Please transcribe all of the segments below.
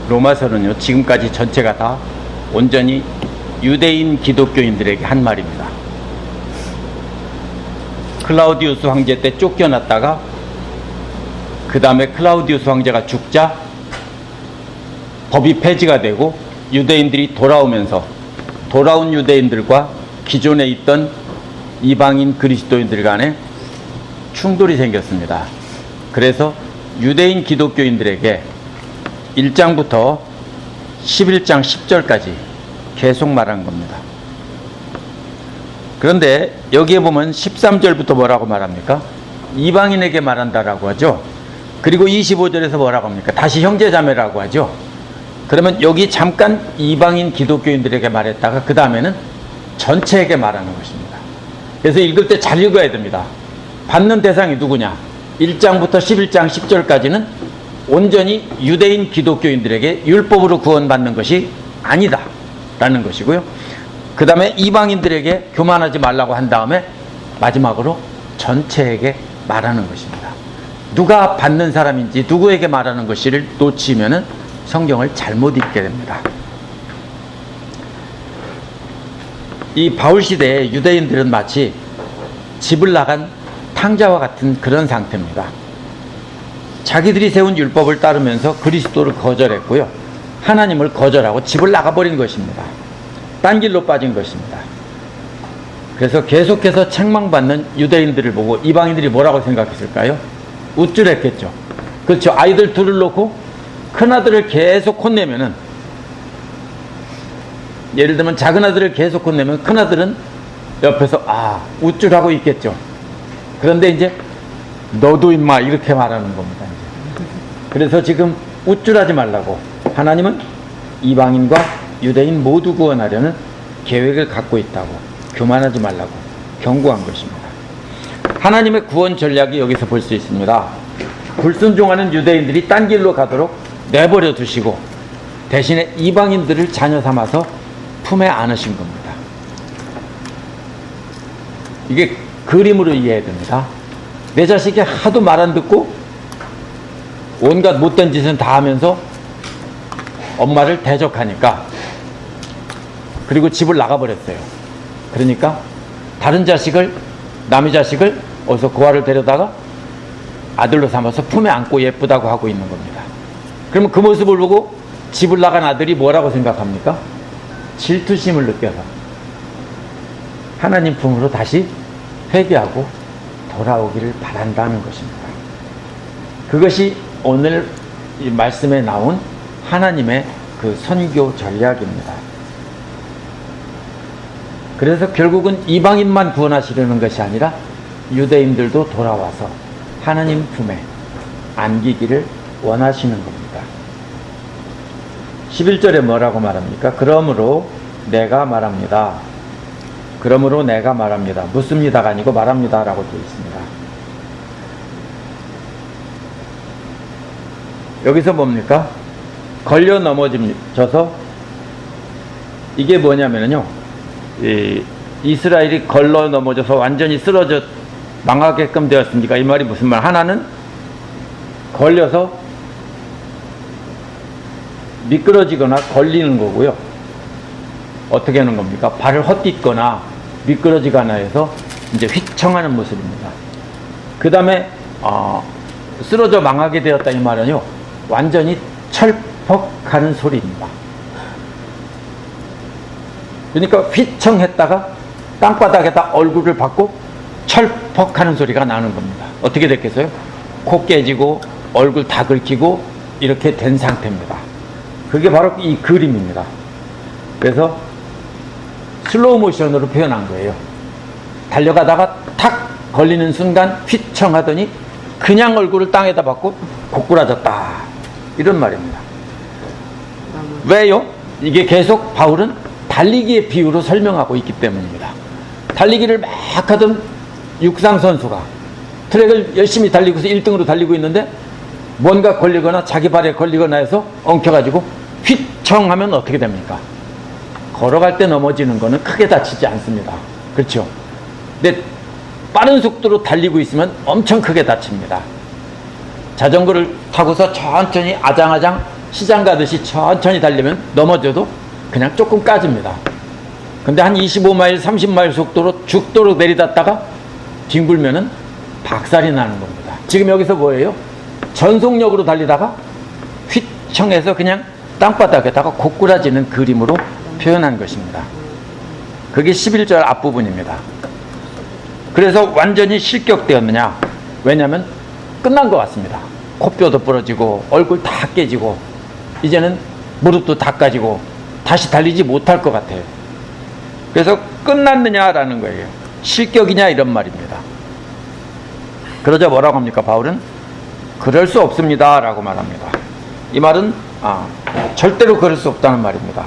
로마서는요, 지금까지 전체가 다 온전히 유대인 기독교인들에게 한 말입니다. 클라우디우스 황제 때 쫓겨났다가 그 다음에 클라우디우스 황제가 죽자 법이 폐지가 되고 유대인들이 돌아오면서 돌아온 유대인들과 기존에 있던 이방인 그리스도인들 간에 충돌이 생겼습니다. 그래서 유대인 기독교인들에게 1장부터 11장 10절까지 계속 말한 겁니다. 그런데 여기에 보면 13절부터 뭐라고 말합니까? 이방인에게 말한다라고 하죠. 그리고 25절에서 뭐라고 합니까? 다시 형제자매라고 하죠. 그러면 여기 잠깐 이방인 기독교인들에게 말했다가 그 다음에는 전체에게 말하는 것입니다. 그래서 읽을 때 잘 읽어야 됩니다. 받는 대상이 누구냐? 1장부터 11장 10절까지는 온전히 유대인 기독교인들에게 율법으로 구원받는 것이 아니다 라는 것이고요. 그 다음에 이방인들에게 교만하지 말라고 한 다음에 마지막으로 전체에게 말하는 것입니다. 누가 받는 사람인지 누구에게 말하는 것을 놓치면 성경을 잘못 읽게 됩니다. 이 바울 시대의 유대인들은 마치 집을 나간 탕자와 같은 그런 상태입니다. 자기들이 세운 율법을 따르면서 그리스도를 거절했고요. 하나님을 거절하고 집을 나가버린 것입니다. 딴 길로 빠진 것입니다. 그래서 계속해서 책망받는 유대인들을 보고 이방인들이 뭐라고 생각했을까요? 우쭐했겠죠. 그렇죠. 아이들 둘을 놓고 큰아들을 계속 혼내면은, 예를 들면 작은 아들을 계속 혼내면 큰아들은 옆에서 우쭐하고 있겠죠. 그런데 이제 너도 임마 이렇게 말하는 겁니다. 이제. 그래서 지금 우쭐하지 말라고 하나님은 이방인과 유대인 모두 구원하려는 계획을 갖고 있다고, 교만하지 말라고 경고한 것입니다. 하나님의 구원 전략이 여기서 볼 수 있습니다. 불순종하는 유대인들이 딴 길로 가도록 내버려 두시고 대신에 이방인들을 자녀 삼아서 품에 안으신 겁니다. 이게 그림으로 이해해야 됩니다. 내 자식이 하도 말 안 듣고 온갖 못된 짓은 다 하면서 엄마를 대적하니까, 그리고 집을 나가버렸어요. 그러니까 다른 자식을, 남의 자식을 어디서 고아를 데려다가 아들로 삼아서 품에 안고 예쁘다고 하고 있는 겁니다. 그러면 그 모습을 보고 집을 나간 아들이 뭐라고 생각합니까? 질투심을 느껴서 하나님 품으로 다시 회개하고 돌아오기를 바란다는 것입니다. 그것이 오늘 이 말씀에 나온 하나님의 그 선교 전략입니다. 그래서 결국은 이방인만 구원하시려는 것이 아니라 유대인들도 돌아와서 하나님 품에 안기기를 원하시는 겁니다. 11절에 뭐라고 말합니까? 그러므로 내가 말합니다. 그러므로 내가 말합니다. 묻습니다가 아니고 말합니다 라고 되어 있습니다. 여기서 뭡니까? 걸려 넘어져서, 이게 뭐냐면요, 이스라엘이 걸러 넘어져서 완전히 쓰러져 망하게끔 되었습니까? 이 말이 무슨 말? 하나는 걸려서 미끄러지거나 걸리는 거고요. 어떻게 하는 겁니까? 발을 헛디거나 미끄러지거나 해서 이제 휘청하는 모습입니다. 그 다음에 쓰러져 망하게 되었다 이 말은요, 완전히 철퍽하는 소리입니다. 그러니까 휘청했다가 땅바닥에다 얼굴을 박고 철퍽하는 소리가 나는 겁니다. 어떻게 됐겠어요? 코 깨지고 얼굴 다 긁히고 이렇게 된 상태입니다. 그게 바로 이 그림입니다. 그래서 슬로우 모션으로 표현한 거예요. 달려가다가 탁 걸리는 순간 휘청하더니 그냥 얼굴을 땅에다 박고 고꾸라졌다, 이런 말입니다. 왜요? 이게 계속 바울은 달리기의 비유로 설명하고 있기 때문입니다. 달리기를 막 하던 육상 선수가 트랙을 열심히 달리고서 1등으로 달리고 있는데 뭔가 걸리거나 자기 발에 걸리거나 해서 엉켜가지고 휘청하면 어떻게 됩니까? 걸어갈 때 넘어지는 거는 크게 다치지 않습니다. 그렇죠? 근데 빠른 속도로 달리고 있으면 엄청 크게 다칩니다. 자전거를 타고서 천천히 아장아장 시장 가듯이 천천히 달리면 넘어져도 그냥 조금 까집니다. 근데 한 25마일, 30마일 속도로 죽도로 내리닫다가 뒹굴면은 박살이 나는 겁니다. 지금 여기서 뭐예요? 전속력으로 달리다가 휘청해서 그냥 땅바닥에다가 고꾸라지는 그림으로 표현한 것입니다. 그게 11절 앞부분입니다. 그래서 완전히 실격되었느냐? 왜냐하면 끝난 것 같습니다. 코뼈도 부러지고 얼굴 다 깨지고 이제는 무릎도 다 까지고 다시 달리지 못할 것 같아요. 그래서 끝났느냐라는 거예요. 실격이냐 이런 말입니다. 그러자 뭐라고 합니까? 바울은 그럴 수 없습니다 라고 말합니다. 이 말은 절대로 그럴 수 없다는 말입니다.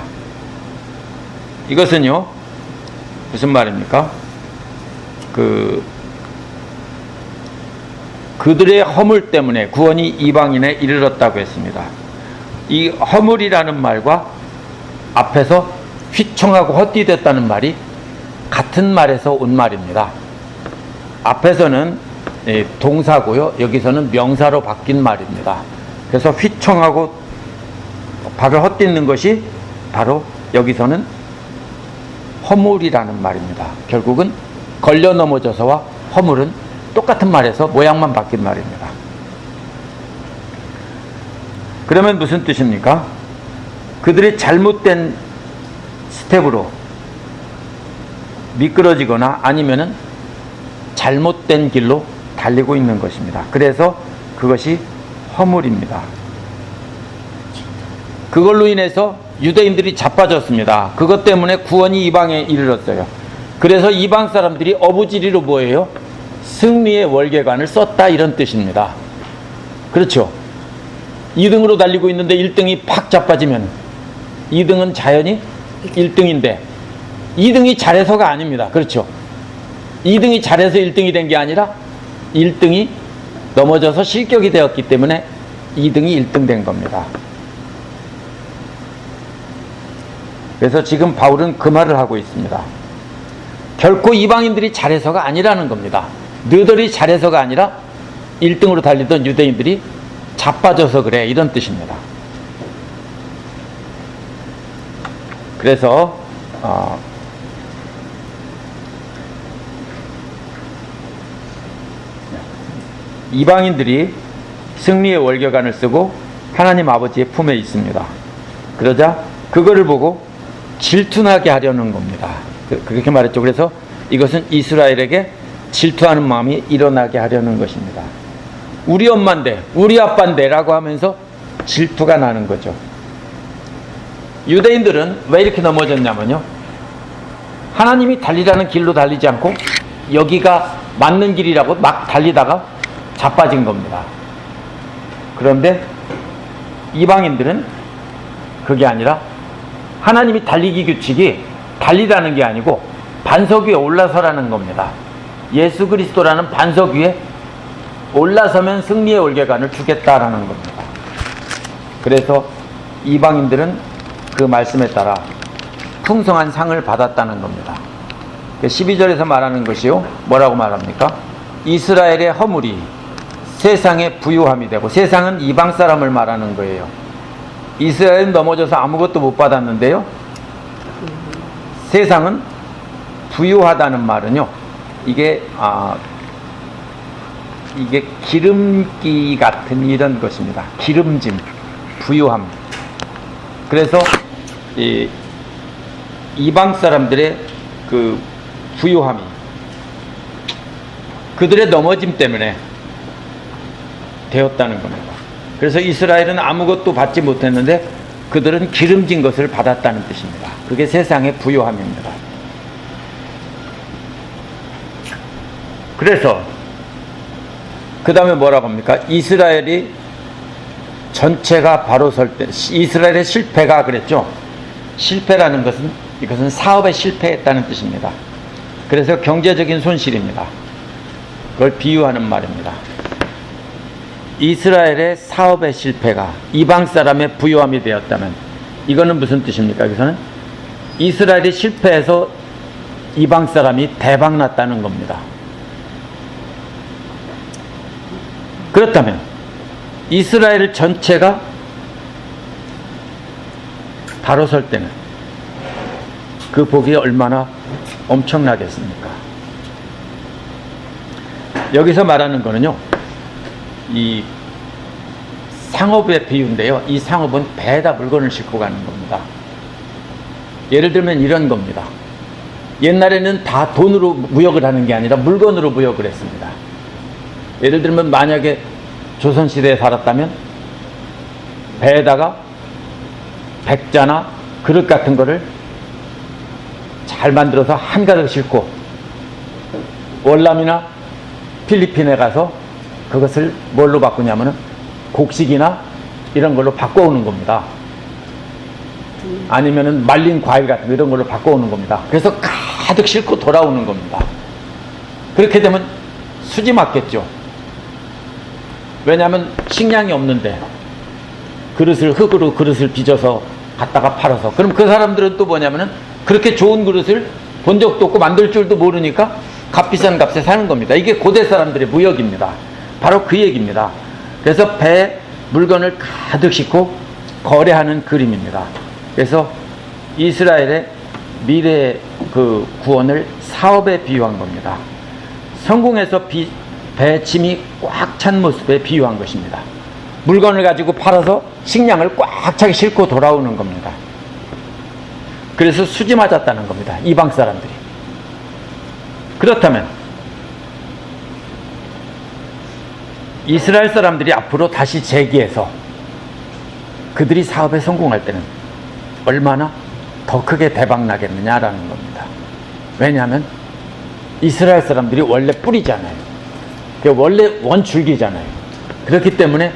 이것은요 무슨 말입니까? 그들의 허물 때문에 구원이 이방인에 이르렀다고 했습니다. 이 허물이라는 말과 앞에서 휘청하고 헛디뎠다는 말이 같은 말에서 온 말입니다. 앞에서는 동사고요, 여기서는 명사로 바뀐 말입니다. 그래서 휘청하고 발을 헛디는 것이 바로 여기서는 허물이라는 말입니다. 결국은 걸려 넘어져서와 허물은 똑같은 말에서 모양만 바뀐 말입니다. 그러면 무슨 뜻입니까? 그들이 잘못된 스텝으로 미끄러지거나 아니면은 잘못된 길로 달리고 있는 것입니다. 그래서 그것이 허물입니다. 그걸로 인해서 유대인들이 자빠졌습니다. 그것 때문에 구원이 이방에 이르렀어요. 그래서 이방 사람들이 어부지리로 뭐예요? 승리의 월계관을 썼다 이런 뜻입니다. 그렇죠? 2등으로 달리고 있는데 1등이 팍 자빠지면 2등은 자연히 1등인데 2등이 잘해서가 아닙니다. 그렇죠? 2등이 잘해서 1등이 된 게 아니라 1등이 넘어져서 실격이 되었기 때문에 2등이 1등 된 겁니다. 그래서 지금 바울은 그 말을 하고 있습니다. 결코 이방인들이 잘해서가 아니라는 겁니다. 너희들이 잘해서가 아니라 1등으로 달리던 유대인들이 자빠져서 그래 이런 뜻입니다. 그래서 이방인들이 승리의 월계관을 쓰고 하나님 아버지의 품에 있습니다. 그러자 그거를 보고 질투나게 하려는 겁니다. 그렇게 말했죠. 그래서 이것은 이스라엘에게 질투하는 마음이 일어나게 하려는 것입니다. 우리 엄마인데 우리 아빠인데 라고 하면서 질투가 나는 거죠. 유대인들은 왜 이렇게 넘어졌냐면요, 하나님이 달리라는 길로 달리지 않고 여기가 맞는 길이라고 막 달리다가 자빠진 겁니다. 그런데 이방인들은 그게 아니라 하나님이 달리기 규칙이 달리라는 게 아니고 반석 위에 올라서라는 겁니다. 예수 그리스도라는 반석 위에 올라서면 승리의 월계관을 주겠다라는 겁니다. 그래서 이방인들은 그 말씀에 따라 풍성한 상을 받았다는 겁니다. 12절에서 말하는 것이요, 뭐라고 말합니까? 이스라엘의 허물이 세상의 부유함이 되고, 세상은 이방 사람을 말하는 거예요. 이스라엘은 넘어져서 아무것도 못 받았는데요, 세상은 부유하다는 말은요, 이게 기름기 같은 이런 것입니다. 기름짐, 부유함. 그래서 이방 사람들의 그 부유함이 그들의 넘어짐 때문에 되었다는 겁니다. 그래서 이스라엘은 아무것도 받지 못했는데 그들은 기름진 것을 받았다는 뜻입니다. 그게 세상의 부유함입니다. 그래서 그 다음에 뭐라고 합니까? 이스라엘이 전체가 바로 설 때, 이스라엘의 실패가 그랬죠. 실패라는 것은, 이것은 사업에 실패했다는 뜻입니다. 그래서 경제적인 손실입니다. 그걸 비유하는 말입니다. 이스라엘의 사업의 실패가 이방 사람의 부유함이 되었다면, 이거는 무슨 뜻입니까? 여기서는 이스라엘이 실패해서 이방 사람이 대박 났다는 겁니다. 그렇다면 이스라엘 전체가 바로 설 때는 그 복이 얼마나 엄청나겠습니까? 여기서 말하는 거는요, 이 상업의 비유인데요. 이 상업은 배에다 물건을 싣고 가는 겁니다. 예를 들면 이런 겁니다. 옛날에는 다 돈으로 무역을 하는 게 아니라 물건으로 무역을 했습니다. 예를 들면 만약에 조선시대에 살았다면 배에다가 백자나 그릇 같은 거를 잘 만들어서 한가득 싣고 월남이나 필리핀에 가서 그것을 뭘로 바꾸냐면은 곡식이나 이런 걸로 바꿔오는 겁니다. 아니면은 말린 과일 같은 거 이런 걸로 바꿔오는 겁니다. 그래서 가득 싣고 돌아오는 겁니다. 그렇게 되면 수지 맞겠죠. 왜냐하면 식량이 없는데 흙으로 그릇을 빚어서 갖다가 팔아서, 그럼 그 사람들은 또 뭐냐면은 그렇게 좋은 그릇을 본 적도 없고 만들 줄도 모르니까 값비싼 값에 사는 겁니다. 이게 고대 사람들의 무역입니다. 바로 그 얘기입니다. 그래서 배에 물건을 가득 싣고 거래하는 그림입니다. 그래서 이스라엘의 미래의 그 구원을 사업에 비유한 겁니다. 성공해서 배에 짐이 꽉 찬 모습에 비유한 것입니다. 물건을 가지고 팔아서 식량을 꽉 차게 싣고 돌아오는 겁니다. 그래서 수지 맞았다는 겁니다. 이방 사람들이. 그렇다면 이스라엘 사람들이 앞으로 다시 재기해서 그들이 사업에 성공할 때는 얼마나 더 크게 대박 나겠느냐라는 겁니다. 왜냐하면 이스라엘 사람들이 원래 뿌리잖아요. 원래 원줄기잖아요. 그렇기 때문에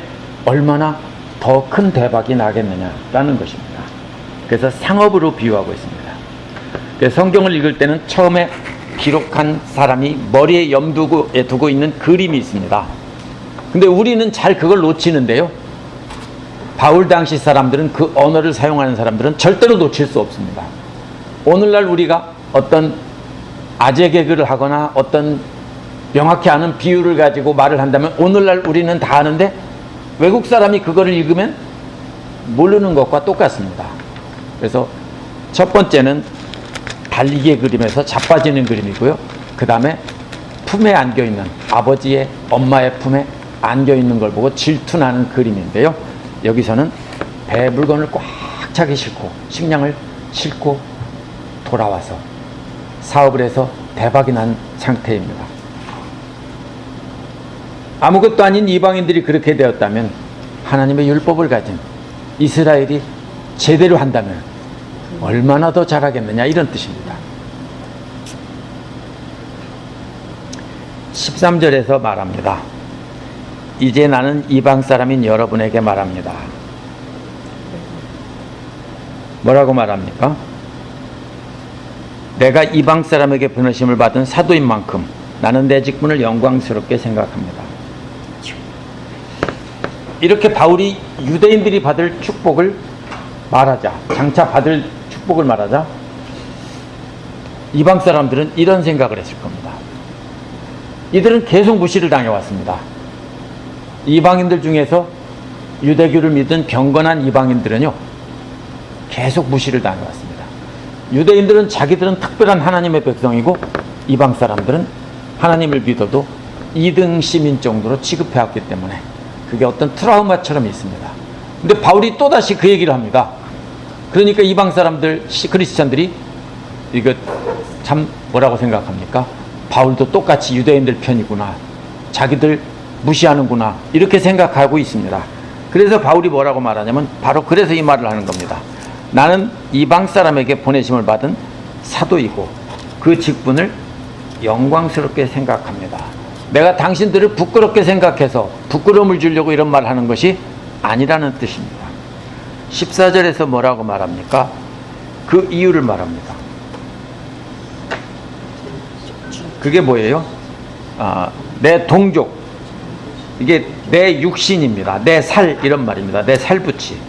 얼마나 더 큰 대박이 나겠느냐라는 것입니다. 그래서 상업으로 비유하고 있습니다. 그래서 성경을 읽을 때는 처음에 기록한 사람이 머리에 염두에 두고 있는 그림이 있습니다. 근데 우리는 잘 그걸 놓치는데요. 바울 당시 사람들은, 그 언어를 사용하는 사람들은 절대로 놓칠 수 없습니다. 오늘날 우리가 어떤 아재 개그를 하거나 어떤 명확히 아는 비유를 가지고 말을 한다면 오늘날 우리는 다 아는데 외국 사람이 그거를 읽으면 모르는 것과 똑같습니다. 그래서 첫 번째는 달리기의 그림에서 자빠지는 그림이고요. 그 다음에 품에 안겨있는, 아버지의, 엄마의 품에 안겨있는 걸 보고 질투나는 그림인데요. 여기서는 배에 물건을 꽉 차게 싣고 식량을 싣고 돌아와서 사업을 해서 대박이 난 상태입니다. 아무것도 아닌 이방인들이 그렇게 되었다면 하나님의 율법을 가진 이스라엘이 제대로 한다면 얼마나 더 잘하겠느냐, 이런 뜻입니다. 13절에서 말합니다. 이제 나는 이방 사람인 여러분에게 말합니다. 뭐라고 말합니까? 내가 이방 사람에게 보내심을 받은 사도인 만큼 나는 내 직분을 영광스럽게 생각합니다. 이렇게 바울이 유대인들이 받을 축복을 말하자, 장차 받을 축복을 말하자, 이방 사람들은 이런 생각을 했을 겁니다. 이들은 계속 무시를 당해왔습니다. 이방인들 중에서 유대교를 믿은 경건한 이방인들은요, 계속 무시를 당해왔습니다. 유대인들은 자기들은 특별한 하나님의 백성이고, 이방 사람들은 하나님을 믿어도 2등 시민 정도로 취급해왔기 때문에 그게 어떤 트라우마처럼 있습니다. 근데 바울이 또다시 그 얘기를 합니다. 그러니까 이방 사람들, 크리스찬들이 이거 참 뭐라고 생각합니까? 바울도 똑같이 유대인들 편이구나, 자기들 무시하는구나, 이렇게 생각하고 있습니다. 그래서 바울이 뭐라고 말하냐면 바로 그래서 이 말을 하는 겁니다. 나는 이방 사람에게 보내심을 받은 사도이고 그 직분을 영광스럽게 생각합니다. 내가 당신들을 부끄럽게 생각해서 부끄러움을 주려고 이런 말을 하는 것이 아니라는 뜻입니다. 14절에서 뭐라고 말합니까? 그 이유를 말합니다. 그게 뭐예요? 내 동족, 이게 내 육신입니다. 내 살, 이런 말입니다. 내 살붙이.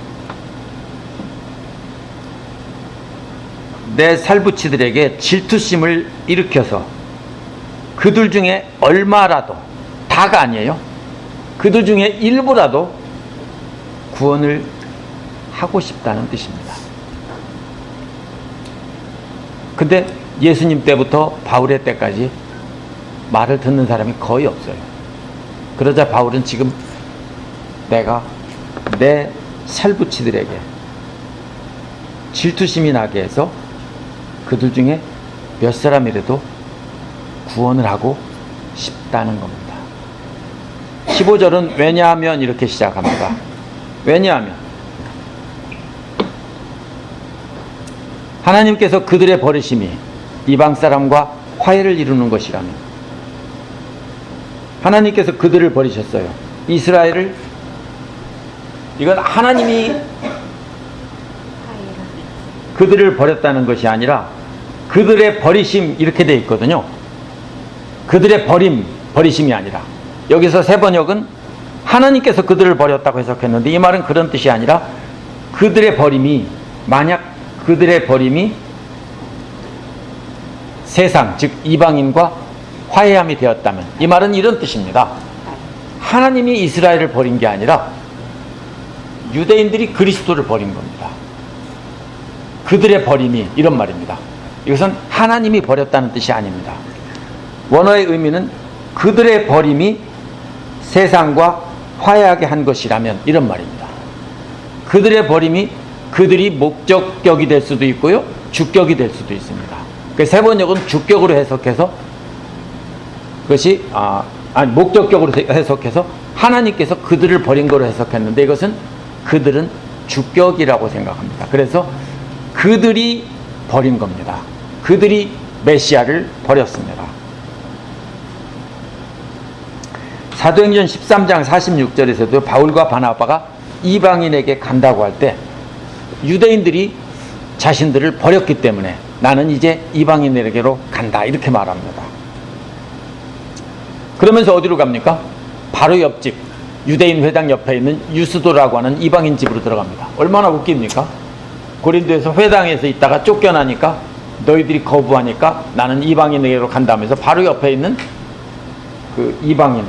내 살붙이들에게 질투심을 일으켜서 그들 중에 얼마라도, 다가 아니에요, 그들 중에 일부라도 구원을 하고 싶다는 뜻입니다. 근데 예수님 때부터 바울의 때까지 말을 듣는 사람이 거의 없어요. 그러자 바울은 지금 내가 내 살부치들에게 질투심이 나게 해서 그들 중에 몇 사람이라도 구원을 하고 싶다는 겁니다. 15절은 왜냐하면 이렇게 시작합니다. 왜냐하면 하나님께서 그들의 버리심이 이방 사람과 화해를 이루는 것이라면, 하나님께서 그들을 버리셨어요. 이스라엘을. 이건 하나님이 그들을 버렸다는 것이 아니라 그들의 버리심, 이렇게 되어 있거든요. 그들의 버리심이 아니라, 여기서 새 번역은 하나님께서 그들을 버렸다고 해석했는데, 이 말은 그런 뜻이 아니라 그들의 버림이, 만약 그들의 버림이 세상, 즉 이방인과 화해함이 되었다면, 이 말은 이런 뜻입니다. 하나님이 이스라엘을 버린 게 아니라 유대인들이 그리스도를 버린 겁니다. 그들의 버림이, 이런 말입니다. 이것은 하나님이 버렸다는 뜻이 아닙니다. 원어의 의미는 그들의 버림이 세상과 화해하게 한 것이라면, 이런 말입니다. 그들의 버림이 그들이 목적격이 될 수도 있고요, 주격이 될 수도 있습니다. 그 세 번역은 주격으로 해석해서, 그것이 목적격으로 해석해서 하나님께서 그들을 버린 거로 해석했는데, 이것은 그들은 주격이라고 생각합니다. 그래서 그들이 버린 겁니다. 그들이 메시아를 버렸습니다. 사도행전 13장 46절에서도 바울과 바나바가 이방인에게 간다고 할 때 유대인들이 자신들을 버렸기 때문에 나는 이제 이방인에게로 간다, 이렇게 말합니다. 그러면서 어디로 갑니까? 바로 옆집, 유대인 회당 옆에 있는 유스도라고 하는 이방인 집으로 들어갑니다. 얼마나 웃깁니까? 고린도에서 회당에서 있다가 쫓겨나니까, 너희들이 거부하니까 나는 이방인에게로 간다면서 바로 옆에 있는 그 이방인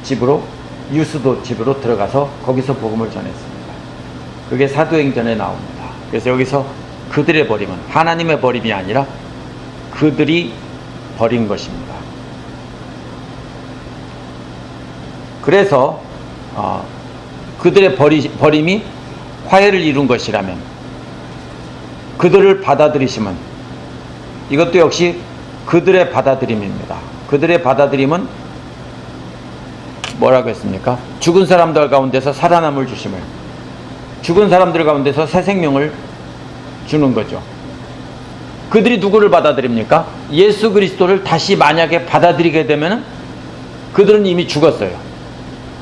집으로, 유스도 집으로 들어가서 거기서 복음을 전했습니다. 그게 사도행전에 나옵니다. 그래서 여기서 그들의 버림은 하나님의 버림이 아니라 그들이 버린 것입니다. 그래서 그들의 버림이 화해를 이룬 것이라면, 그들을 받아들이심은, 이것도 역시 그들의 받아들임입니다. 그들의 받아들임은 뭐라고 했습니까? 죽은 사람들 가운데서 살아남을 주심을, 죽은 사람들 가운데서 새 생명을 주는 거죠. 그들이 누구를 받아들입니까? 예수 그리스도를 다시 만약에 받아들이게 되면 그들은 이미 죽었어요.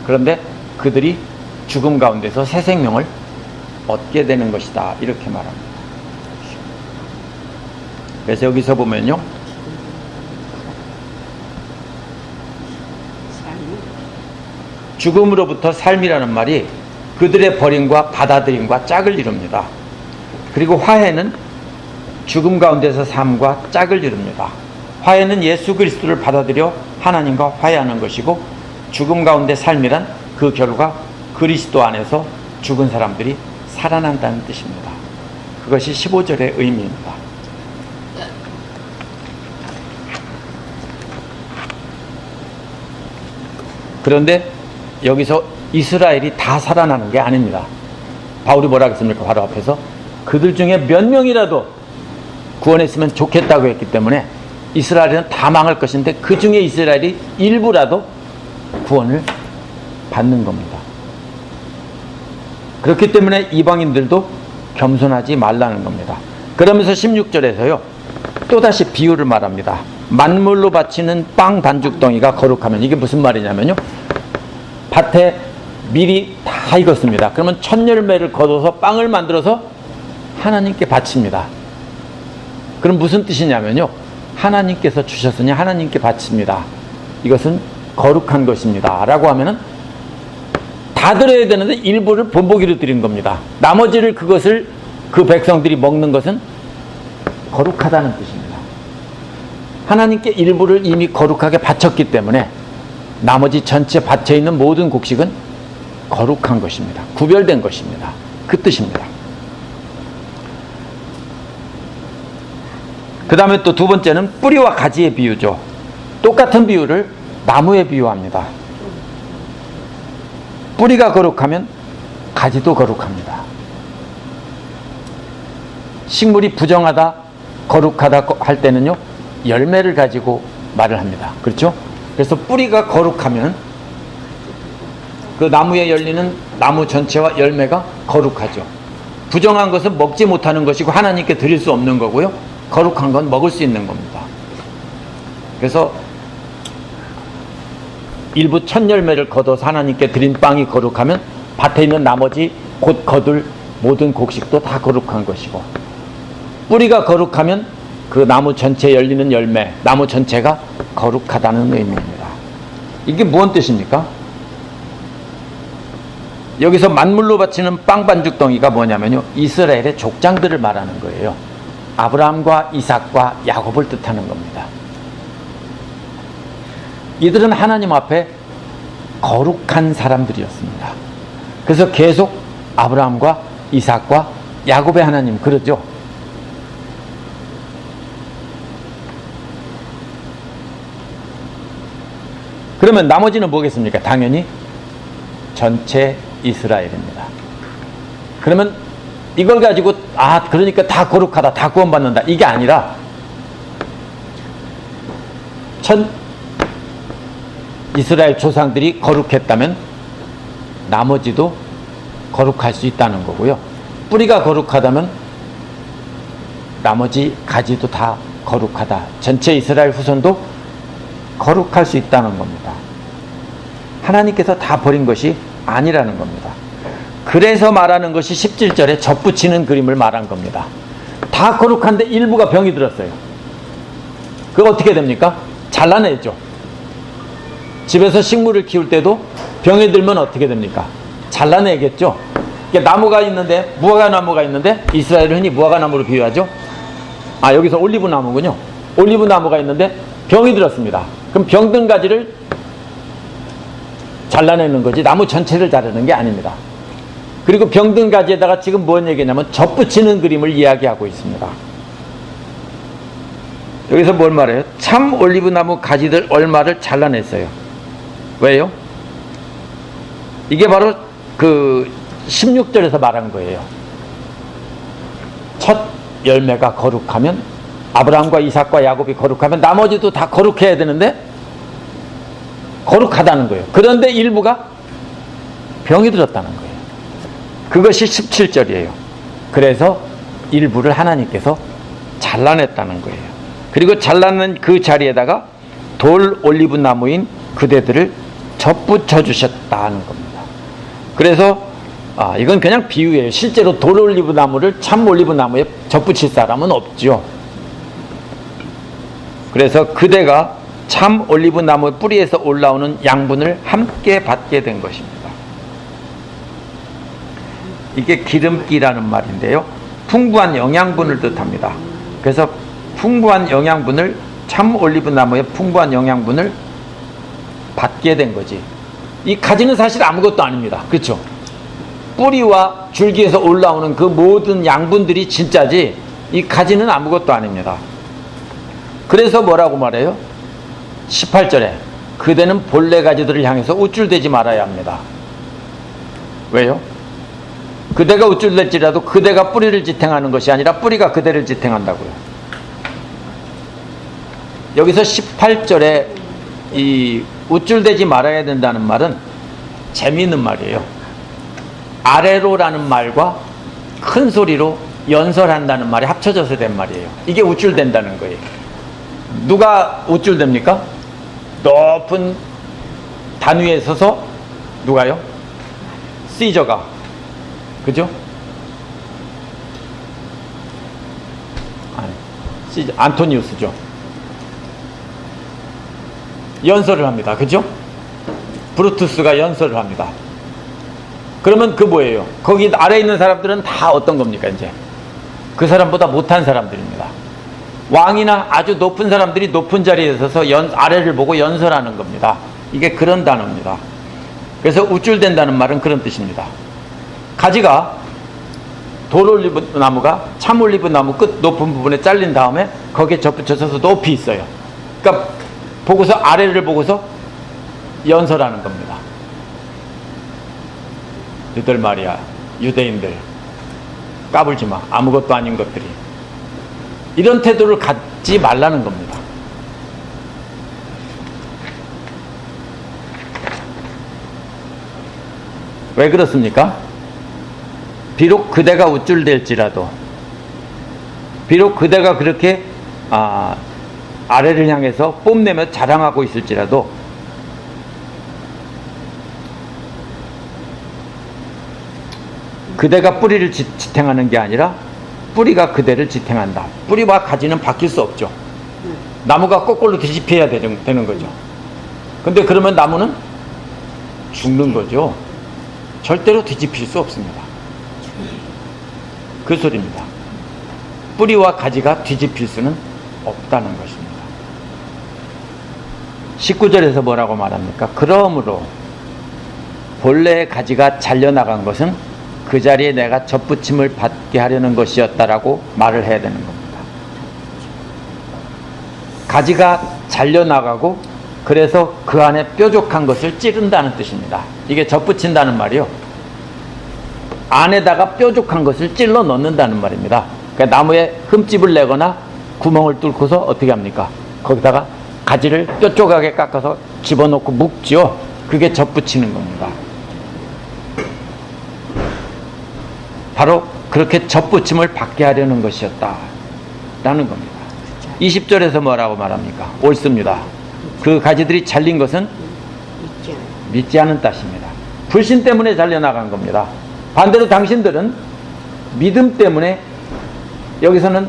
그런데 그들이 죽음 가운데서 새 생명을 얻게 되는 것이다, 이렇게 말합니다. 그래서 여기서 보면요, 죽음으로부터 삶이라는 말이 그들의 버림과 받아들임과 짝을 이룹니다. 그리고 화해는 죽음 가운데서 삶과 짝을 이룹니다. 화해는 예수 그리스도를 받아들여 하나님과 화해하는 것이고, 죽음 가운데 삶이란 그 결과 그리스도 안에서 죽은 사람들이 살아난다는 뜻입니다. 그것이 15절의 의미입니다. 그런데 여기서 이스라엘이 다 살아나는 게 아닙니다. 바울이 뭐라 했습니까? 바로 앞에서 그들 중에 몇 명이라도 구원했으면 좋겠다고 했기 때문에 이스라엘은 다 망할 것인데, 그 중에 이스라엘이 일부라도 구원을 받는 겁니다. 그렇기 때문에 이방인들도 겸손하지 말라는 겁니다. 그러면서 16절에서요 또다시 비유를 말합니다. 만물로 바치는 빵 반죽덩이가 거룩하면, 이게 무슨 말이냐면요, 밭에 밀이 다 익었습니다. 그러면 첫 열매를 거둬서 빵을 만들어서 하나님께 바칩니다. 그럼 무슨 뜻이냐면요, 하나님께서 주셨으니 하나님께 바칩니다. 이것은 거룩한 것입니다 라고 하면은 다 드려야 되는데 일부를 본보기로 드린 겁니다. 나머지를, 그것을 그 백성들이 먹는 것은 거룩하다는 뜻입니다. 하나님께 일부를 이미 거룩하게 바쳤기 때문에 나머지 전체 밭에 있는 모든 곡식은 거룩한 것입니다. 구별된 것입니다. 그 뜻입니다. 그 다음에 또 두 번째는 뿌리와 가지의 비유죠. 똑같은 비유를 나무에 비유합니다. 뿌리가 거룩하면 가지도 거룩합니다. 식물이 부정하다, 거룩하다 할 때는요, 열매를 가지고 말을 합니다. 그렇죠? 그래서 뿌리가 거룩하면 그 나무에 열리는 나무 전체와 열매가 거룩하죠. 부정한 것은 먹지 못하는 것이고 하나님께 드릴 수 없는 거고요. 거룩한 건 먹을 수 있는 겁니다. 그래서 일부 첫 열매를 거둬서 하나님께 드린 빵이 거룩하면 밭에 있는 나머지 곧 거둘 모든 곡식도 다 거룩한 것이고, 뿌리가 거룩하면 그 나무 전체에 열리는 열매, 나무 전체가 거룩하다는 의미입니다. 이게 무슨 뜻입니까? 여기서 만물로 바치는 빵 반죽덩이가 뭐냐면요, 이스라엘의 족장들을 말하는 거예요. 아브라함과 이삭과 야곱을 뜻하는 겁니다. 이들은 하나님 앞에 거룩한 사람들이었습니다. 그래서 계속 아브라함과 이삭과 야곱의 하나님 그러죠. 그러면 나머지는 뭐겠습니까? 당연히 전체 이스라엘입니다. 그러면 이걸 가지고 그러니까 다 거룩하다, 다 구원받는다, 이게 아니라 이스라엘 조상들이 거룩했다면 나머지도 거룩할 수 있다는 거고요. 뿌리가 거룩하다면 나머지 가지도 다 거룩하다. 전체 이스라엘 후손도 거룩할 수 있다는 겁니다. 하나님께서 다 버린 것이 아니라는 겁니다. 그래서 말하는 것이 17절에 접붙이는 그림을 말한 겁니다. 다 거룩한데 일부가 병이 들었어요. 그거 어떻게 됩니까? 잘라내죠. 집에서 식물을 키울 때도 병이 들면 어떻게 됩니까? 잘라내겠죠. 나무가 있는데, 무화과 나무가 있는데, 이스라엘은 흔히 무화과 나무로 비유하죠. 여기서 올리브 나무군요. 올리브 나무가 있는데 병이 들었습니다. 그럼 병든 가지를 잘라내는 거지 나무 전체를 자르는 게 아닙니다. 그리고 병든 가지에다가 지금 뭔 얘기냐면 접붙이는 그림을 이야기하고 있습니다. 여기서 뭘 말해요? 참 올리브 나무 가지들 얼마를 잘라냈어요. 왜요? 이게 바로 그 16절에서 말한 거예요. 첫 열매가 거룩하면, 아브라함과 이삭과 야곱이 거룩하면 나머지도 다 거룩해야 되는데 거룩하다는 거예요. 그런데 일부가 병이 들었다는 거예요. 그것이 17절이에요. 그래서 일부를 하나님께서 잘라냈다는 거예요. 그리고 잘라낸 그 자리에다가 돌 올리브 나무인 그대들을 접붙여 주셨다는 겁니다. 그래서 이건 그냥 비유예요. 실제로 돌 올리브 나무를 참 올리브 나무에 접붙일 사람은 없죠. 그래서 그대가 참 올리브 나무 뿌리에서 올라오는 양분을 함께 받게 된 것입니다. 이게 기름기라는 말인데요, 풍부한 영양분을 뜻합니다. 그래서 풍부한 영양분을, 참 올리브 나무의 풍부한 영양분을 받게 된 거지. 이 가지는 사실 아무것도 아닙니다. 그렇죠? 뿌리와 줄기에서 올라오는 그 모든 양분들이 진짜지, 이 가지는 아무것도 아닙니다. 그래서 뭐라고 말해요? 18절에 그대는 본래 가지들을 향해서 우쭐대지 말아야 합니다. 왜요? 그대가 우쭐댈지라도 그대가 뿌리를 지탱하는 것이 아니라 뿌리가 그대를 지탱한다고요. 여기서 18절에 이 우쭐대지 말아야 된다는 말은 재미있는 말이에요. 아래로라는 말과 큰 소리로 연설한다는 말이 합쳐져서 된 말이에요. 이게 우쭐댄다는 거예요. 누가 우쭐댑니까? 높은 단 위에 서서 누가요? 시저가, 그죠? 시저, 안토니우스죠. 연설을 합니다. 그죠? 브루투스가 연설을 합니다. 그러면 그 뭐예요? 거기 아래에 있는 사람들은 다 어떤 겁니까? 이제 그 사람보다 못한 사람들입니다. 왕이나 아주 높은 사람들이 높은 자리에 서서 아래를 보고 연설하는 겁니다. 이게 그런 단어입니다. 그래서 우쭐댄다는 말은 그런 뜻입니다. 가지가 돌올리브 나무가 참올리브 나무 끝 높은 부분에 잘린 다음에 거기에 접붙여서 높이 있어요. 그러니까 보고서 아래를 보고서 연설하는 겁니다. 너희들 말이야, 유대인들 까불지 마. 아무것도 아닌 것들이. 이런 태도를 갖지 말라는 겁니다. 왜 그렇습니까? 비록 그대가 우쭐댈지라도, 비록 그대가 그렇게 아래를 향해서 뽐내며 자랑하고 있을지라도, 그대가 뿌리를 지탱하는 게 아니라 뿌리가 그대를 지탱한다. 뿌리와 가지는 바뀔 수 없죠. 나무가 거꾸로 뒤집혀야 되는 거죠. 근데 그러면 나무는 죽는 거죠. 절대로 뒤집힐 수 없습니다. 그 소리입니다. 뿌리와 가지가 뒤집힐 수는 없다는 것입니다. 19절에서 뭐라고 말합니까? 그러므로 본래의 가지가 잘려나간 것은 그 자리에 내가 접붙임을 받게 하려는 것이었다라고 말을 해야 되는 겁니다. 가지가 잘려나가고 그래서 그 안에 뾰족한 것을 찌른다는 뜻입니다. 이게 접붙인다는 말이요. 안에다가 뾰족한 것을 찔러 넣는다는 말입니다. 그러니까 나무에 흠집을 내거나 구멍을 뚫고서 어떻게 합니까? 거기다가 가지를 뾰족하게 깎아서 집어넣고 묶지요. 그게 접붙이는 겁니다. 바로 그렇게 접붙임을 받게 하려는 것이었다 라는 겁니다. 20절에서 뭐라고 말합니까? 옳습니다. 그 가지들이 잘린 것은 믿지 않은 뜻입니다. 불신 때문에 잘려나간 겁니다. 반대로 당신들은 믿음 때문에 여기서는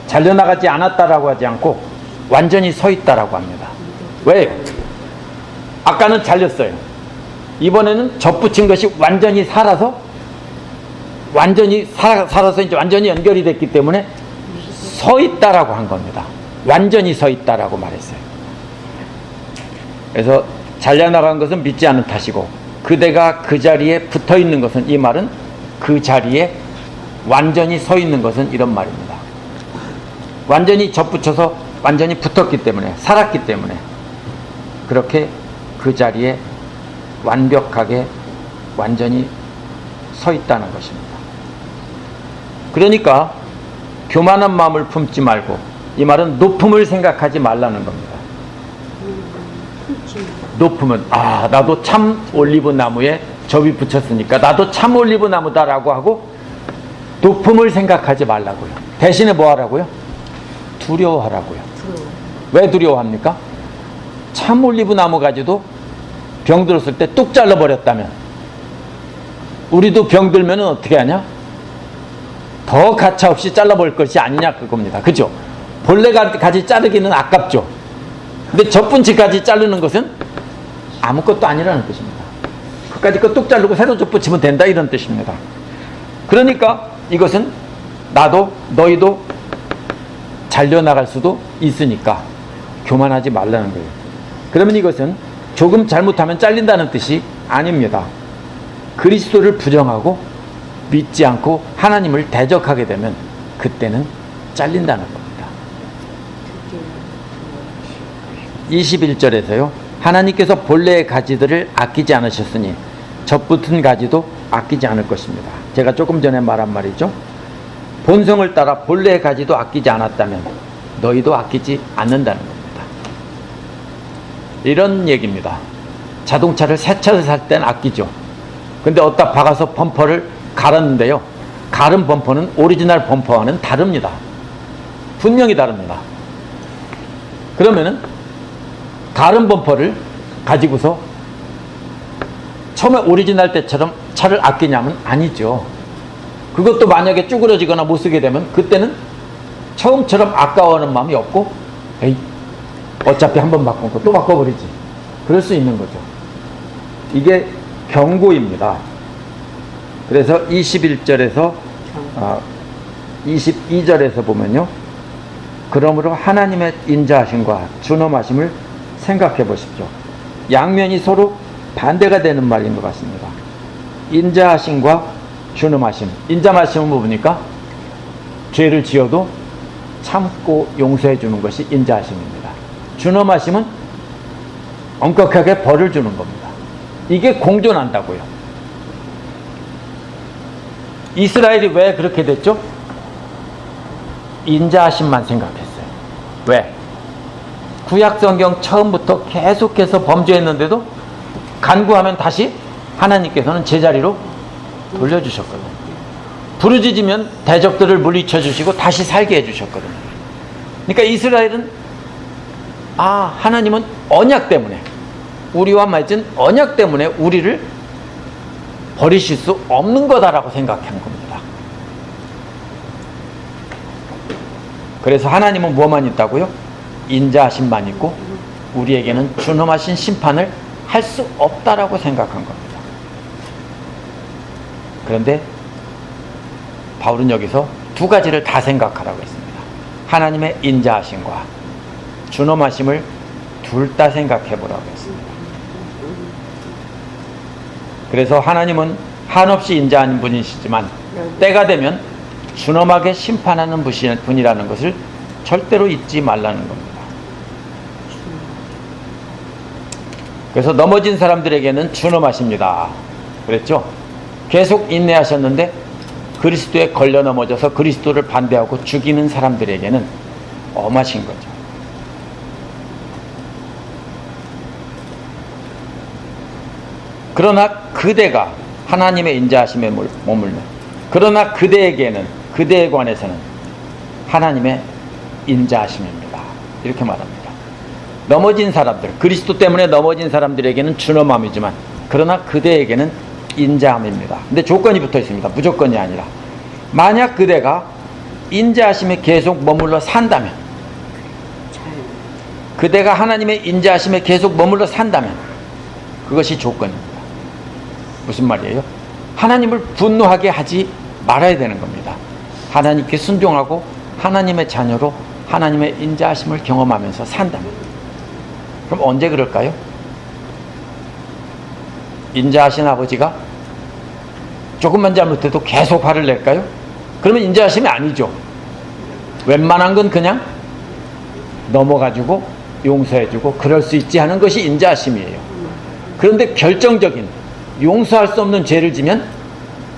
잘려나가지 않았다라고 하지 않고 완전히 서 있다라고 합니다. 왜요? 아까는 잘렸어요. 이번에는 접붙인 것이 완전히 살아서 이제 완전히 연결이 됐기 때문에 서 있다라고 한 겁니다. 완전히 서 있다라고 말했어요. 그래서 잘려나간 것은 믿지 않은 탓이고 그대가 그 자리에 붙어 있는 것은, 이 말은 그 자리에 완전히 서 있는 것은 이런 말입니다. 완전히 접붙여서 완전히 붙었기 때문에, 살았기 때문에 그렇게 그 자리에 완벽하게 완전히 서 있다는 것입니다. 그러니까 교만한 마음을 품지 말고, 이 말은 높음을 생각하지 말라는 겁니다. 높으면 나도 참 올리브 나무에 접이 붙였으니까 나도 참 올리브 나무다라고 하고 높음을 생각하지 말라고요. 대신에 뭐 하라고요? 두려워하라고요. 왜 두려워합니까? 참 올리브 나무 가지도 병 들었을 때 뚝 잘라버렸다면 우리도 병 들면 어떻게 하냐? 더 가차없이 잘라버릴 것이 아니냐 그겁니다. 그죠? 본래 가지 자르기는 아깝죠. 근데 접붙이까지 자르는 것은 아무것도 아니라는 뜻입니다. 그까지 거 뚝 자르고 새로 접붙이면 된다 이런 뜻입니다. 그러니까 이것은 나도 너희도 잘려나갈 수도 있으니까 교만하지 말라는 거예요. 그러면 이것은 조금 잘못하면 잘린다는 뜻이 아닙니다. 그리스도를 부정하고 믿지 않고 하나님을 대적하게 되면 그때는 잘린다는 겁니다. 21절에서요. 하나님께서 본래의 가지들을 아끼지 않으셨으니 접붙은 가지도 아끼지 않을 것입니다. 제가 조금 전에 말한 말이죠. 본성을 따라 본래의 가지도 아끼지 않았다면 너희도 아끼지 않는다는 겁니다. 이런 얘기입니다. 자동차를 새 차를 살 땐 아끼죠. 근데 어디다 박아서 범퍼를 갈았는데요. 갈은 범퍼는 오리지널 범퍼와는 다릅니다. 분명히 다릅니다. 그러면은 갈은 범퍼를 가지고서 처음에 오리지널 때처럼 차를 아끼냐면 아니죠. 그것도 만약에 쭈그러지거나 못 쓰게 되면 그때는 처음처럼 아까워하는 마음이 없고 에이 어차피 한번 바꾼 거 또 바꿔버리지. 그럴 수 있는 거죠. 이게 경고입니다. 그래서 21절에서 22절에서 보면요. 그러므로 하나님의 인자하심과 준엄하심을 생각해 보십시오. 양면이 서로 반대가 되는 말인 것 같습니다. 인자하심과 준엄하심. 인자하심은 뭡니까? 죄를 지어도 참고 용서해 주는 것이 인자하심입니다. 준엄하심은 엄격하게 벌을 주는 겁니다. 이게 공존한다고요. 이스라엘이 왜 그렇게 됐죠? 인자하심만 생각했어요. 왜? 구약성경 처음부터 계속해서 범죄했는데도 간구하면 다시 하나님께서는 제자리로 돌려주셨거든요. 부르짖으면 대적들을 물리쳐 주시고 다시 살게 해주셨거든요. 그러니까 이스라엘은 하나님은 언약 때문에, 우리와 맺은 언약 때문에 우리를 버리실 수 없는 거다라고 생각한 겁니다. 그래서 하나님은 뭐만 있다고요? 인자하심만 있고 우리에게는 준엄하신 심판을 할 수 없다라고 생각한 겁니다. 그런데 바울은 여기서 두 가지를 다 생각하라고 했습니다. 하나님의 인자하심과 준엄하심을 둘 다 생각해 보라고 했습니다. 그래서 하나님은 한없이 인자한 분이시지만 때가 되면 준엄하게 심판하는 분이라는 것을 절대로 잊지 말라는 겁니다. 그래서 넘어진 사람들에게는 준엄하십니다. 그랬죠? 계속 인내하셨는데 그리스도에 걸려 넘어져서 그리스도를 반대하고 죽이는 사람들에게는 엄하신 거죠. 그러나 그대가 하나님의 인자하심에 머물면, 그러나 그대에게는, 그대에 관해서는 하나님의 인자하심입니다. 이렇게 말합니다. 넘어진 사람들, 그리스도 때문에 넘어진 사람들에게는 준엄함이지만 그러나 그대에게는 인자함입니다. 근데 조건이 붙어 있습니다. 무조건이 아니라, 만약 그대가 인자하심에 계속 머물러 산다면, 그대가 하나님의 인자하심에 계속 머물러 산다면 그것이 조건입니다. 무슨 말이에요? 하나님을 분노하게 하지 말아야 되는 겁니다. 하나님께 순종하고 하나님의 자녀로 하나님의 인자하심을 경험하면서 산다면. 그럼 언제 그럴까요? 인자하신 아버지가 조금만 잘못해도 계속 화를 낼까요? 그러면 인자하심이 아니죠. 웬만한 건 그냥 넘어가지고 용서해주고 그럴 수 있지 하는 것이 인자하심이에요. 그런데 결정적인, 용서할 수 없는 죄를 지면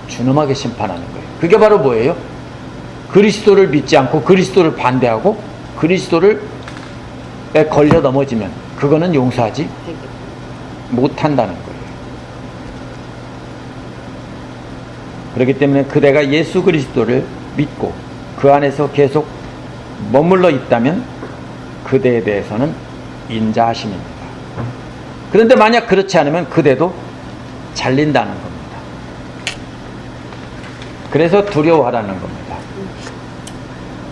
준엄하게 심판하는 거예요. 그게 바로 뭐예요? 그리스도를 믿지 않고 그리스도를 반대하고 그리스도에 걸려 넘어지면 그거는 용서하지 못한다는 거예요. 그렇기 때문에 그대가 예수 그리스도를 믿고 그 안에서 계속 머물러 있다면 그대에 대해서는 인자하심입니다. 그런데 만약 그렇지 않으면 그대도 잘린다는 겁니다. 그래서 두려워하라는 겁니다.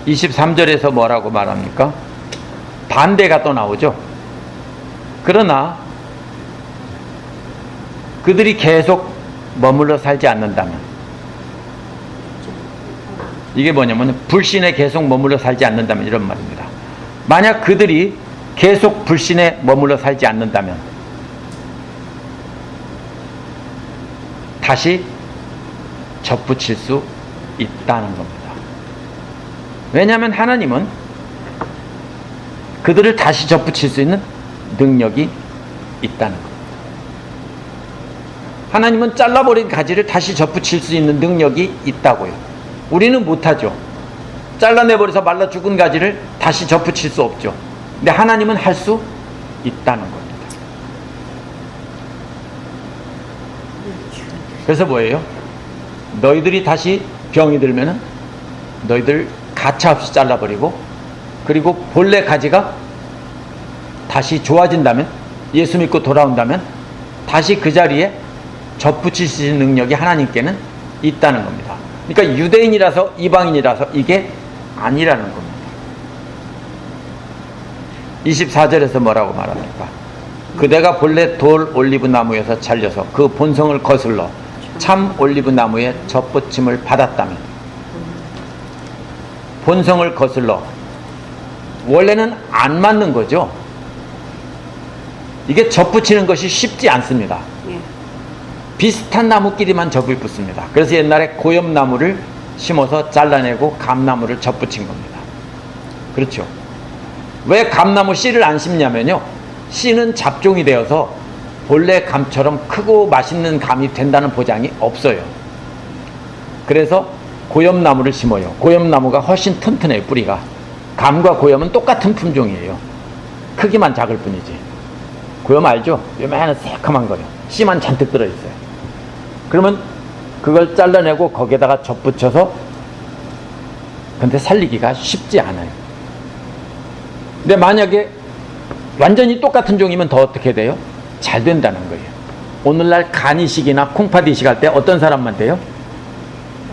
23절에서 뭐라고 말합니까? 반대가 또 나오죠. 그러나 그들이 계속 머물러 살지 않는다면, 이게 뭐냐면 불신에 계속 머물러 살지 않는다면 이런 말입니다. 만약 그들이 계속 불신에 머물러 살지 않는다면 다시 접붙일 수 있다는 겁니다. 왜냐하면 하나님은 그들을 다시 접붙일 수 있는 능력이 있다는 겁니다. 하나님은 잘라버린 가지를 다시 접붙일 수 있는 능력이 있다고요. 우리는 못하죠. 잘라내버려서 말라 죽은 가지를 다시 접붙일 수 없죠. 근데 하나님은 할 수 있다는 겁니다. 그래서 뭐예요? 너희들이 다시 병이 들면은 너희들 가차없이 잘라버리고, 그리고 본래 가지가 다시 좋아진다면, 예수 믿고 돌아온다면 다시 그 자리에 접붙일 수 있는 능력이 하나님께는 있다는 겁니다. 그러니까 유대인이라서 이방인이라서 이게 아니라는 겁니다. 24절에서 뭐라고 말합니까? 그대가 본래 돌 올리브 나무에서 잘려서 그 본성을 거슬러 참 올리브 나무에 접붙임을 받았다면, 본성을 거슬러, 원래는 안 맞는 거죠. 이게 접붙이는 것이 쉽지 않습니다. 비슷한 나무끼리만 접을 붙습니다. 그래서 옛날에 고엽나무를 심어서 잘라내고 감나무를 접붙인 겁니다. 그렇죠. 왜 감나무 씨를 안 심냐면요, 씨는 잡종이 되어서 본래 감처럼 크고 맛있는 감이 된다는 보장이 없어요. 그래서 고엽나무를 심어요. 고엽나무가 훨씬 튼튼해요. 뿌리가. 감과 고엽은 똑같은 품종이에요. 크기만 작을 뿐이지. 고엽 알죠? 요만한 새카만 거요. 씨만 잔뜩 들어있어요. 그러면 그걸 잘라내고 거기에다가 접붙여서, 근데 살리기가 쉽지 않아요. 근데 만약에 완전히 똑같은 종이면 더 어떻게 돼요? 잘 된다는 거예요. 오늘날 간이식이나 콩팥이식 할 때 어떤 사람만 돼요?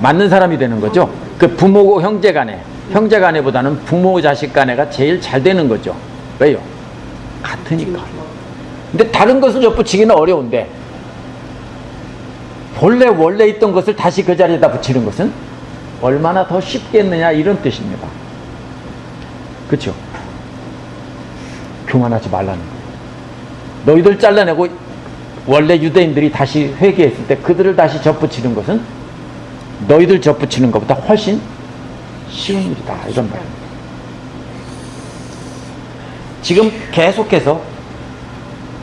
맞는 사람이 되는 거죠. 그 부모고 형제 간에, 형제 간에보다는 부모 자식 간에가 제일 잘 되는 거죠. 왜요? 같으니까. 근데 다른 것을 접붙이기는 어려운데 원래 있던 것을 다시 그 자리에다 붙이는 것은 얼마나 더 쉽겠느냐, 이런 뜻입니다. 그렇죠? 교만하지 말라는 거예요. 너희들 잘라내고 원래 유대인들이 다시 회개했을 때 그들을 다시 접붙이는 것은 너희들 접붙이는 것보다 훨씬 쉬운 일이다, 이런 말입니다. 지금 계속해서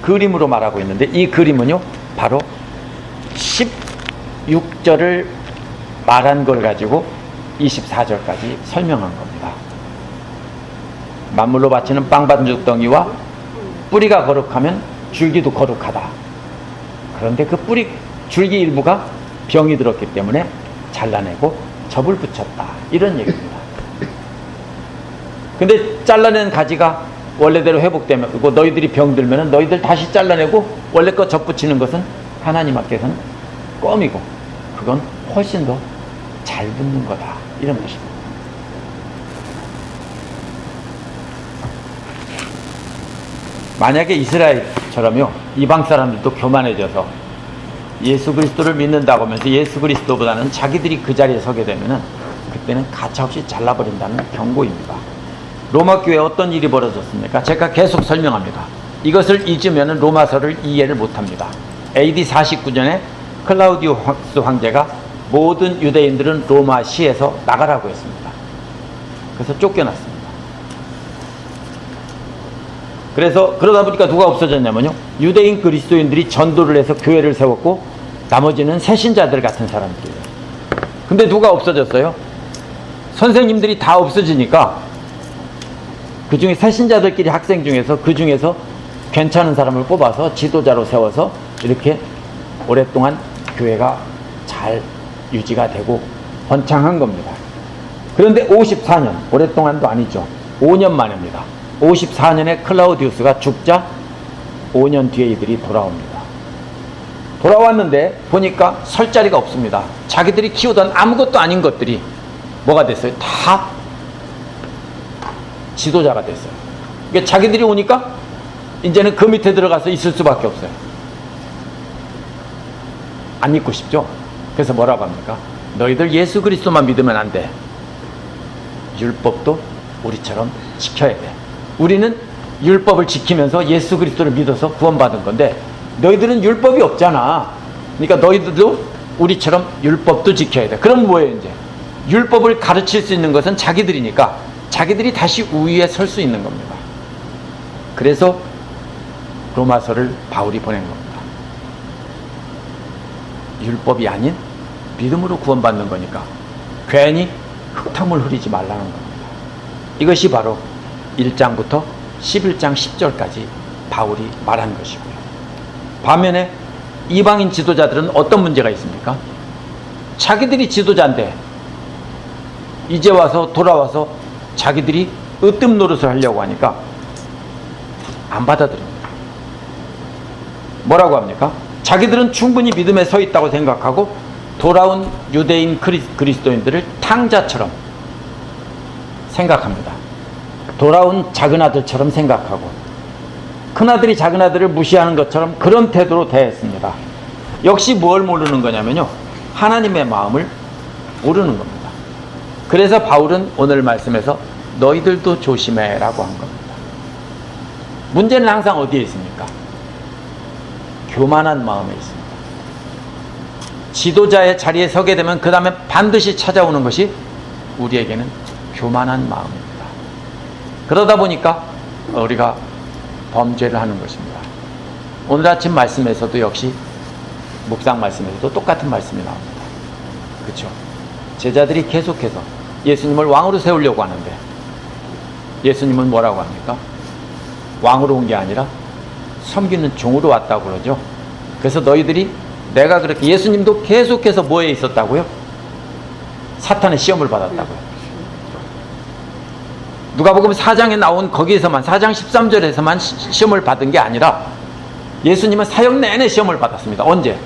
그림으로 말하고 있는데, 이 그림은요 바로 16절을 말한 걸 가지고 24절까지 설명한 겁니다. 만물로 바치는 빵반죽덩이와 뿌리가 거룩하면 줄기도 거룩하다. 그런데 그 뿌리, 줄기 일부가 병이 들었기 때문에 잘라내고 접을 붙였다, 이런 얘기입니다. 근데 잘라낸 가지가 원래대로 회복되면, 그리고 너희들이 병들면 너희들 다시 잘라내고 원래 거 접붙이는 것은 하나님 앞에서는 껌이고 그건 훨씬 더 잘 붙는 거다, 이런 것입니다. 만약에 이스라엘처럼요, 이방 사람들도 교만해져서 예수 그리스도를 믿는다고 하면서 예수 그리스도보다는 자기들이 그 자리에 서게 되면은 그때는 가차없이 잘라버린다는 경고입니다. 로마 교회에 어떤 일이 벌어졌습니까? 제가 계속 설명합니다. 이것을 잊으면 로마서를 이해를 못합니다. AD 49년에 클라우디우스 황제가 모든 유대인들은 로마시에서 나가라고 했습니다. 그래서 쫓겨났습니다. 그래서 그러다 보니까 누가 없어졌냐면요, 유대인 그리스도인들이 전도를 해서 교회를 세웠고 나머지는 새신자들 같은 사람들이에요. 근데 누가 없어졌어요? 선생님들이 다 없어지니까 그 중에 새신자들끼리 학생 중에서 그 중에서 괜찮은 사람을 뽑아서 지도자로 세워서 이렇게 오랫동안 교회가 잘 유지가 되고 번창한 겁니다. 그런데 54년, 오랫동안도 아니죠. 5년 만입니다. 54년에 클라우디우스가 죽자 5년 뒤에 이들이 돌아옵니다. 돌아왔는데 보니까 설 자리가 없습니다. 자기들이 키우던 아무것도 아닌 것들이 뭐가 됐어요? 다 지도자가 됐어요. 그러니까 자기들이 오니까 이제는 그 밑에 들어가서 있을 수밖에 없어요. 안 믿고 싶죠? 그래서 뭐라고 합니까? 너희들 예수 그리스도만 믿으면 안 돼. 율법도 우리처럼 지켜야 돼. 우리는 율법을 지키면서 예수 그리스도를 믿어서 구원받은 건데 너희들은 율법이 없잖아. 그러니까 너희들도 우리처럼 율법도 지켜야 돼. 그럼 뭐예요? 이제 율법을 가르칠 수 있는 것은 자기들이니까 자기들이 다시 우위에 설 수 있는 겁니다. 그래서 로마서를 바울이 보낸 겁니다. 율법이 아닌 믿음으로 구원받는 거니까 괜히 흙탕물 흐리지 말라는 겁니다. 이것이 바로 1장부터 11장 10절까지 바울이 말한 것이고요. 반면에 이방인 지도자들은 어떤 문제가 있습니까? 자기들이 지도자인데 이제 와서 돌아와서 자기들이 으뜸 노릇을 하려고 하니까 안 받아들입니다. 뭐라고 합니까? 자기들은 충분히 믿음에 서 있다고 생각하고 돌아온 유대인 그리스도인들을 탕자처럼 생각합니다. 돌아온 작은아들처럼 생각하고 큰아들이 작은아들을 무시하는 것처럼 그런 태도로 대했습니다. 역시 뭘 모르는 거냐면요, 하나님의 마음을 모르는 겁니다. 그래서 바울은 오늘 말씀에서 너희들도 조심해 라고 한 겁니다. 문제는 항상 어디에 있습니까? 교만한 마음에 있습니다. 지도자의 자리에 서게 되면 그 다음에 반드시 찾아오는 것이 우리에게는 교만한 마음입니다. 그러다 보니까 우리가 범죄를 하는 것입니다. 오늘 아침 말씀에서도 역시 묵상 말씀에서도 똑같은 말씀이 나옵니다. 그렇죠? 제자들이 계속해서 예수님을 왕으로 세우려고 하는데 예수님은 뭐라고 합니까? 왕으로 온 게 아니라 섬기는 종으로 왔다고 그러죠. 그래서 너희들이 내가 그렇게 예수님도 계속해서 뭐에 있었다고요? 사탄의 시험을 받았다고요. 누가복음 4장에 나온 거기에서만 4장 13절에서만 시험을 받은 게 아니라 예수님은 사역 내내 시험을 받았습니다. 언제?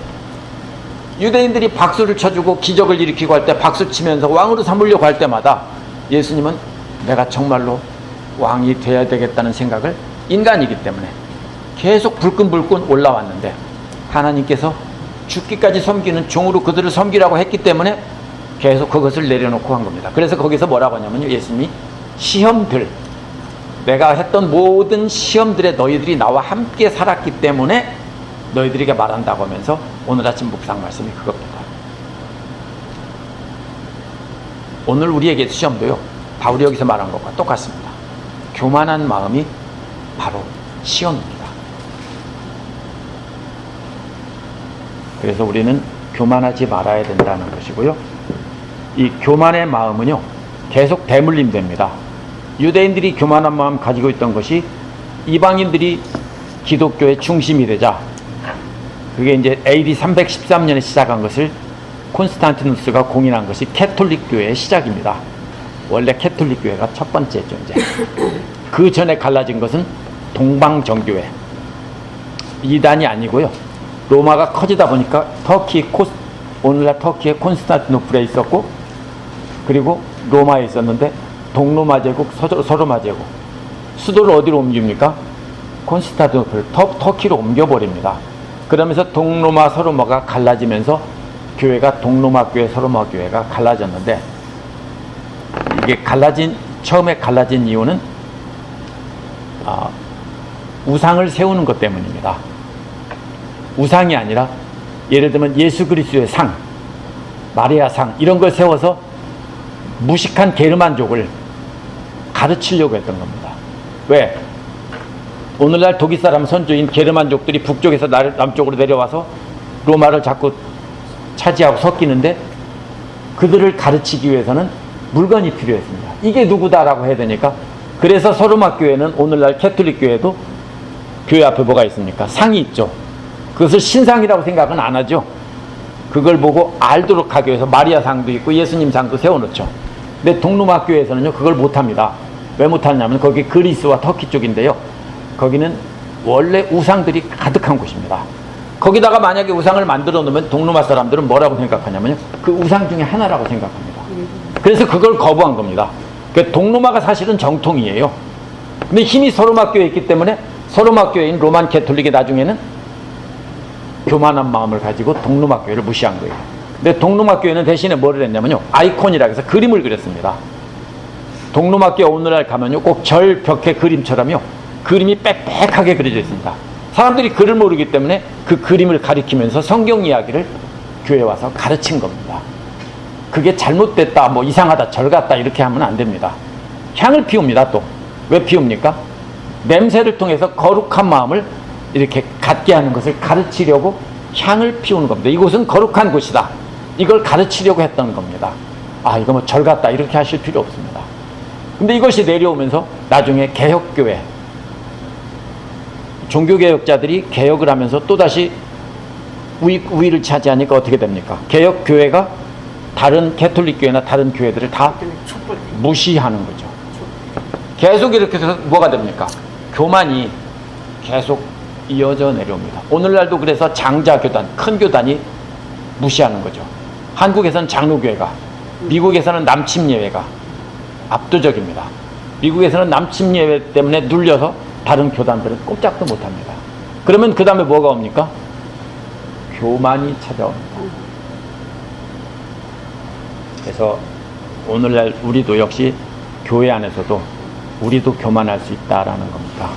유대인들이 박수를 쳐주고 기적을 일으키고 할 때 박수 치면서 왕으로 삼으려고 할 때마다 예수님은 내가 정말로 왕이 돼야 되겠다는 생각을 인간이기 때문에 계속 불끈불끈 올라왔는데 하나님께서 죽기까지 섬기는 종으로 그들을 섬기라고 했기 때문에 계속 그것을 내려놓고 한 겁니다. 그래서 거기서 뭐라고 하냐면요, 예수님이 시험들, 내가 했던 모든 시험들에 너희들이 나와 함께 살았기 때문에 너희들에게 말한다고 하면서 오늘 아침 묵상 말씀이 그겁니다. 오늘 우리에게 시험도요, 바울이 여기서 말한 것과 똑같습니다. 교만한 마음이 바로 시험입니다. 그래서 우리는 교만하지 말아야 된다는 것이고요. 이 교만의 마음은요, 계속 대물림됩니다. 유대인들이 교만한 마음 가지고 있던 것이 이방인들이 기독교의 중심이 되자, 그게 이제 AD 313년에 시작한 것을 콘스탄티누스가 공인한 것이 캐톨릭 교회의 시작입니다. 원래 캐톨릭 교회가 첫 번째죠. 이제 그 전에 갈라진 것은 동방정교회, 이단이 아니고요. 로마가 커지다 보니까 오늘날 터키의 콘스탄티노플에 있었고, 그리고 로마에 있었는데 동로마 제국, 서로마 제국, 수도를 어디로 옮깁니까? 콘스탄티노플, 터키로 옮겨버립니다. 그러면서 동로마, 서로마가 갈라지면서 교회가 동로마 교회, 서로마 교회가 갈라졌는데, 이게 처음에 갈라진 이유는 우상을 세우는 것 때문입니다. 우상이 아니라 예를 들면 예수 그리스도의 상, 마리아 상, 이런 걸 세워서 무식한 게르만족을 가르치려고 했던 겁니다. 왜? 오늘날 독일 사람 선조인 게르만족들이 북쪽에서 남쪽으로 내려와서 로마를 자꾸 차지하고 섞이는데, 그들을 가르치기 위해서는 물건이 필요했습니다. 이게 누구다라고 해야 되니까, 그래서 서로마 교회는, 오늘날 캐톨릭 교회도 교회 앞에 뭐가 있습니까? 상이 있죠. 그것을 신상이라고 생각은 안 하죠. 그걸 보고 알도록 하기 위해서 마리아 상도 있고 예수님 상도 세워놓죠. 근데 동로마 교회에서는요, 그걸 못합니다. 왜 못하냐면 거기 그리스와 터키 쪽인데요, 거기는 원래 우상들이 가득한 곳입니다. 거기다가 만약에 우상을 만들어 놓으면 동로마 사람들은 뭐라고 생각하냐면요, 그 우상 중에 하나라고 생각합니다. 그래서 그걸 거부한 겁니다. 동로마가 사실은 정통이에요. 근데 힘이 서로마 교회에 있기 때문에 서로마 교회인 로만 캐톨릭이 나중에는 교만한 마음을 가지고 동로마 교회를 무시한 거예요. 근데 동로마 교회는 대신에 뭐를 했냐면요, 아이콘이라 해서 그림을 그렸습니다. 동로마 교회 오늘날 가면요, 꼭 절 벽에 그림처럼요, 그림이 빽빽하게 그려져 있습니다. 사람들이 글을 모르기 때문에 그 그림을 가리키면서 성경 이야기를 교회에 와서 가르친 겁니다. 그게 잘못됐다, 뭐 이상하다, 절 같다, 이렇게 하면 안 됩니다. 향을 피웁니다. 또 왜 피웁니까? 냄새를 통해서 거룩한 마음을 이렇게 갖게 하는 것을 가르치려고 향을 피우는 겁니다. 이곳은 거룩한 곳이다, 이걸 가르치려고 했던 겁니다. 이거 뭐 절 같다, 이렇게 하실 필요 없습니다. 근데 이것이 내려오면서 나중에 개혁교회, 종교개혁자들이 개혁을 하면서 또다시 우위를 차지하니까 어떻게 됩니까? 개혁교회가 다른 캐톨릭 교회나 다른 교회들을 다 무시하는 거죠. 계속 이렇게 해서 뭐가 됩니까? 교만이 계속 이어져 내려옵니다. 오늘날도 그래서 장자교단, 큰 교단이 무시하는 거죠. 한국에서는 장로교회가, 미국에서는 남침예회가 압도적입니다. 미국에서는 남침예회 때문에 눌려서 다른 교단들은 꼼짝도 못합니다. 그러면 그 다음에 뭐가 옵니까? 교만이 찾아옵니다. 그래서 오늘날 우리도 역시 교회 안에서도 우리도 교만할 수 있다라는 겁니다.